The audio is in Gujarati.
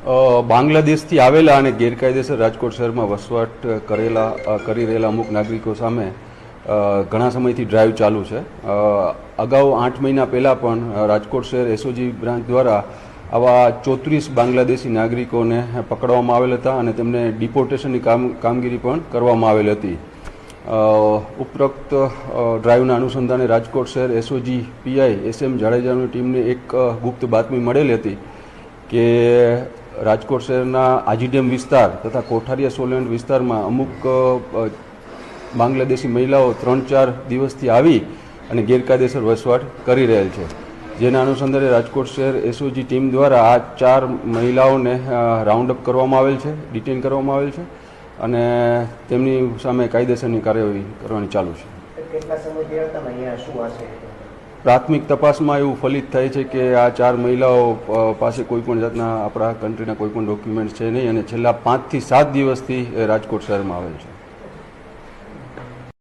બાંગ્લાદેશથી આવેલા અને ગેરકાયદેસર રાજકોટ શહેરમાં વસવાટ કરી રહેલા અમુક નાગરિકો સામે ઘણા સમયથી ડ્રાઈવ ચાલુ છે. અગાઉ 8 મહિના પહેલાં પણ રાજકોટ શહેર એસઓજી બ્રાન્ચ દ્વારા આવા 34 બાંગ્લાદેશી નાગરિકોને પકડવામાં આવેલ હતા અને તેમને ડિપોર્ટેશનની કામગીરી પણ કરવામાં આવેલ હતી. ઉપરોક્ત ડ્રાઈવના અનુસંધાને રાજકોટ શહેર એસઓજી પીઆઈ SM જાડેજાની ટીમને એક ગુપ્ત બાતમી મળેલી હતી કે રાજકોટ શહેરના આજીડેમ વિસ્તાર તથા કોઠારિયા સોલેન્ડ વિસ્તારમાં અમુક બાંગ્લાદેશી મહિલાઓ 3-4 દિવસથી આવી અને ગેરકાયદેસર વસવાટ કરી રહેલ છે. જેના અનુસંધાને રાજકોટ શહેર એસઓજી ટીમ દ્વારા આ 4 મહિલાઓને રાઉન્ડ અપ કરવામાં આવેલ છે, ડિટેન કરવામાં આવેલ છે અને તેમની સામે કાયદેસરની કાર્યવાહી કરવાની ચાલુ છે. પ્રાથમિક તપાસમાં એવું ફલિત થાય છે કે આ 4 મહિલાઓ પાસે કોઈપણ જાતના આપણા કન્ટ્રીના કોઈપણ ડોક્યુમેન્ટ્સ છે નહીં અને છેલ્લા 5 થી 7 દિવસથી રાજકોટ શહેરમાં આવેલ છે.